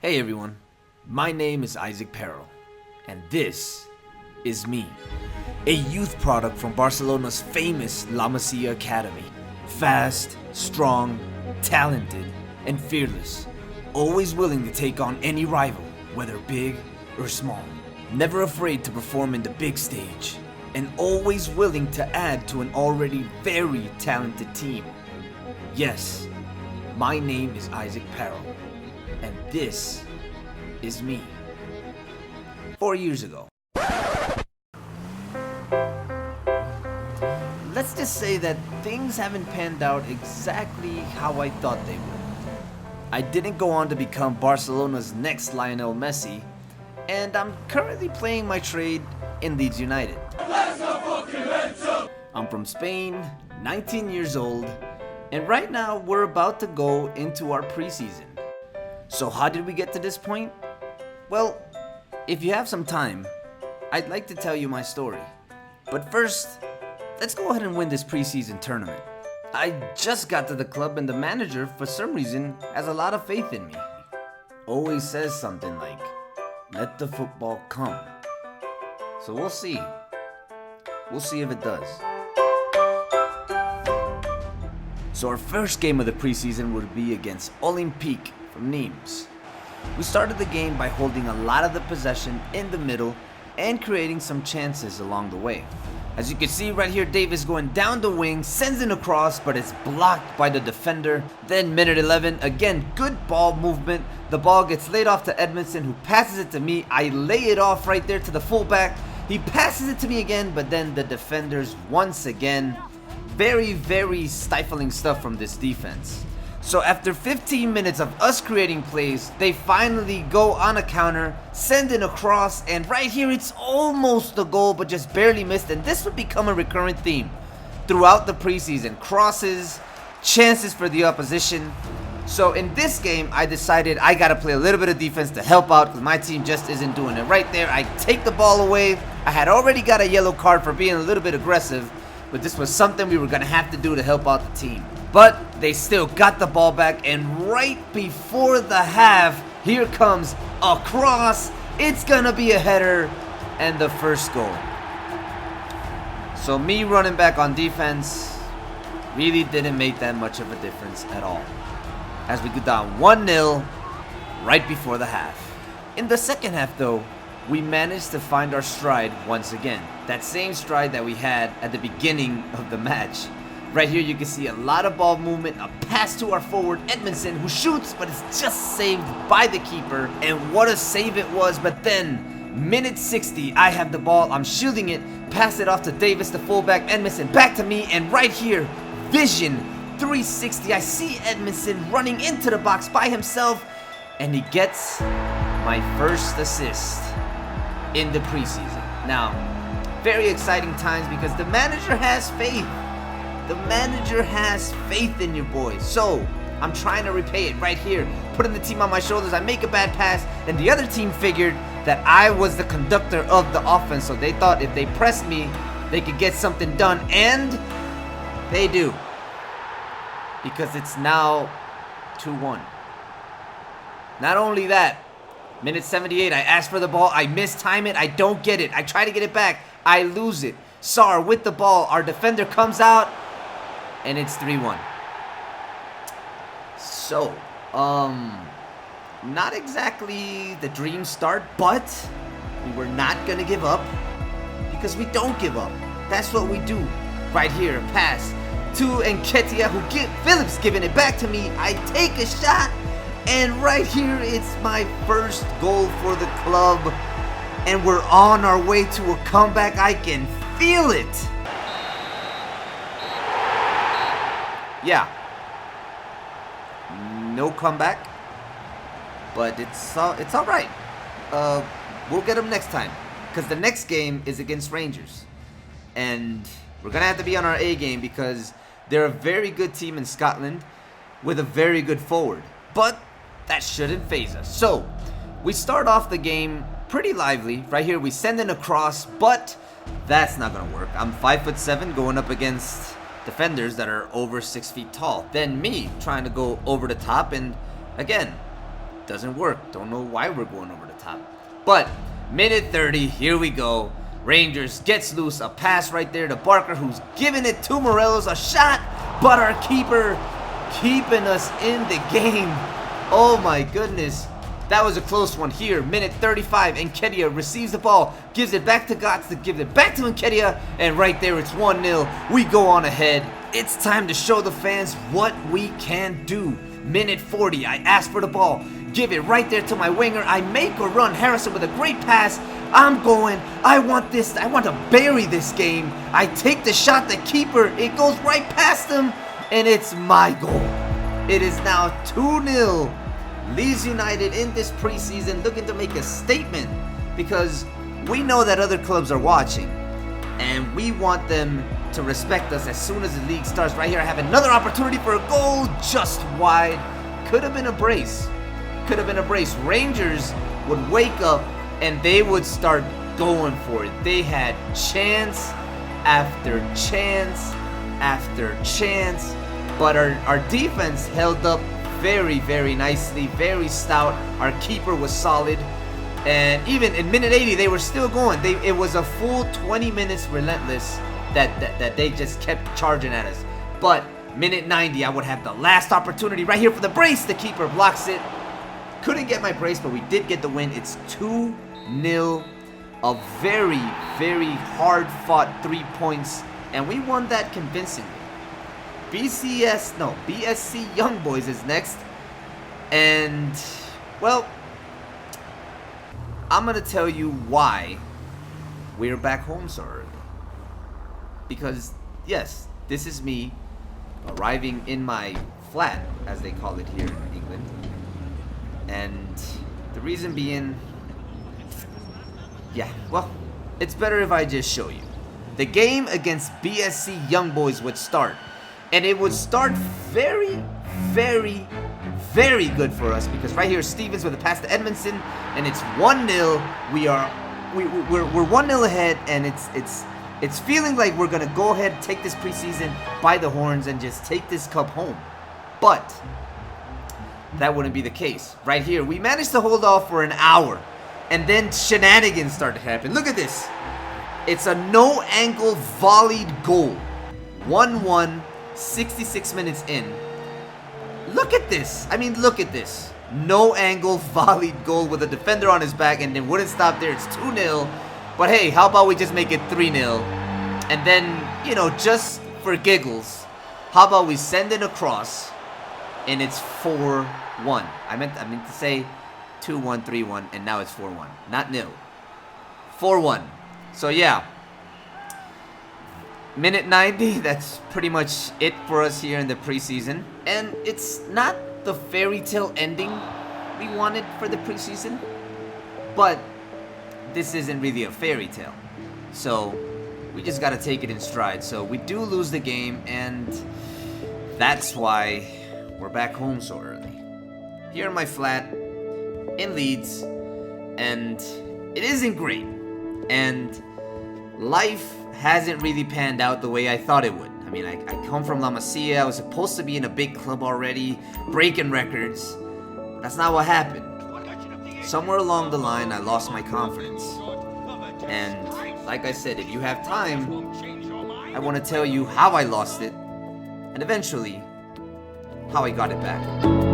Hey everyone, my name is Perill, and this is me, a youth product from Barcelona's famous La Masia Academy. Fast, strong, talented, and fearless, always willing to take on any rival, whether big or small. Never afraid to perform in the big stage, and always willing to add to an already very talented team. Yes, my name is Perill. And this is me. 4 years ago. Let's just say that things haven't panned out exactly how I thought they would. I didn't go on to become Barcelona's next Lionel Messi, and I'm currently playing my trade in Leeds United. I'm from Spain, 19 years old, and right now we're about to go into our preseason. So how did we get to this point? Well, if you have some time, I'd like to tell you my story. But first, let's go ahead and win this preseason tournament. I just got to the club and the manager, for some reason, has a lot of faith in me. Always says something like, let the football come. So we'll see. We'll see if it does. So our first game of the preseason would be against Olympique from Nimes. We started the game by holding a lot of the possession in the middle and creating some chances along the way. As you can see right here, Davis going down the wing, sends in a cross, but it's blocked by the defender. Then minute 11, again, good ball movement. The ball gets laid off to Edmondson, who passes it to me. I lay it off right there to the fullback. He passes it to me again, but then the defenders once again. Very stifling stuff from this defense. So after 15 minutes of us creating plays, they finally go on a counter, send in a cross, and right here it's almost a goal but just barely missed, and this would become a recurrent theme throughout the preseason. Crosses, chances for the opposition. So in this game, I decided I gotta play a little bit of defense to help out because my team just isn't doing it. Right there, I take the ball away. I had already got a yellow card for being a little bit aggressive, but this was something we were gonna have to do to help out the team. But they still got the ball back, and right before the half, here comes a cross. It's gonna be a header and the first goal. So me running back on defense really didn't make that much of a difference at all, as we go down 1-0 right before the half. In the second half though, we managed to find our stride once again. That same stride that we had at the beginning of the match. Right here you can see a lot of ball movement, a pass to our forward Edmondson, who shoots, but it's just saved by the keeper. And what a save it was. But then, minute 60, I have the ball, I'm shielding it, pass it off to Davis, the fullback, Edmondson back to me, and right here, vision 360, I see Edmondson running into the box by himself, and he gets my first assist in the preseason. Now, very exciting times because the manager has faith. The manager has faith in your boys. So, I'm trying to repay it right here. Putting the team on my shoulders, I make a bad pass, and the other team figured that I was the conductor of the offense, so they thought if they pressed me, they could get something done, and they do. Because it's now 2-1. Not only that, minute 78, I ask for the ball, I mistime it, I don't get it. I try to get it back, I lose it. Sar with the ball, our defender comes out, and it's 3-1. So, not exactly the dream start, but we were not gonna give up because we don't give up. That's what we do. Right here, a pass to Nketiah, Phillips giving it back to me. I take a shot, and right here, it's my first goal for the club, and we're on our way to a comeback. I can feel it. Yeah, no comeback, but it's all right. We'll get them next time, because the next game is against Rangers, and we're gonna have to be on our A game because they're a very good team in Scotland with a very good forward, but that shouldn't faze us. So we start off the game pretty lively. Right here we send in a cross, but that's not gonna work. I'm 5'7" going up against defenders that are over 6 feet tall. Then me trying to go over the top, and again, doesn't work. Don't know why we're going over the top. But minute 30, here we go. Rangers gets loose, a pass right there to Barker, who's giving it to Morelos, a shot, but our keeper keeping us in the game. Oh my goodness. That was a close one here. Minute 35, Nketiah receives the ball, gives it back to Gotts to give it back to Nketiah, and right there it's 1-0. We go on ahead. It's time to show the fans what we can do. Minute 40, I ask for the ball, give it right there to my winger. I make a run. Harrison with a great pass. I'm going. I want to bury this game. I take the shot, the keeper. It goes right past him, and it's my goal. It is now 2-0. Leeds United in this preseason looking to make a statement because we know that other clubs are watching and we want them to respect us as soon as the league starts. Right here I have another opportunity for a goal, just wide. Could have been a brace. Could have been a brace. Rangers would wake up and they would start going for it. They had chance after chance after chance, but our defense held up very, very nicely, very stout. Our keeper was solid, and even in minute 80 they were still going. It was a full 20 minutes relentless that they just kept charging at us. But minute 90 I would have the last opportunity right here for the brace. The keeper blocks it. Couldn't get my brace, but we did get the win. It's 2-0. A very, very hard fought 3 points, and we won that convincingly. BSC Young Boys is next. And, well, I'm going to tell you why we're back home so early. Because, yes, this is me arriving in my flat, as they call it here in England. And the reason being, yeah, well, it's better if I just show you. The game against BSC Young Boys would start. And it would start very, very, very good for us because right here Stevens with a pass to Edmondson, and it's 1-0. We're 1-0 ahead, and it's feeling like we're gonna go ahead, take this preseason by the horns, and just take this cup home. But that wouldn't be the case. Right here, we managed to hold off for an hour, and then shenanigans started to happen. Look at this. It's a no-angle volleyed goal. 1-1. 66 minutes in. Look at this. I mean, look at this. No angle volleyed goal with a defender on his back, and it wouldn't stop there. It's 2-0. But hey, how about we just make it 3-0? And then, you know, just for giggles, how about we send it across and it's 4-1. I meant to say 2-1, 3-1, and now it's 4-1. Not nil. 4-1. So yeah. Minute 90, that's pretty much it for us here in the preseason. And it's not the fairy tale ending we wanted for the preseason, but this isn't really a fairy tale. So we just gotta take it in stride. So we do lose the game, and that's why we're back home so early. Here in my flat in Leeds, and it isn't great. And life hasn't really panned out the way I thought it would. I mean, I come from La Masia. I was supposed to be in a big club already, breaking records. That's not what happened. Somewhere along the line, I lost my confidence. And like I said, if you have time, I want to tell you how I lost it, and eventually, how I got it back.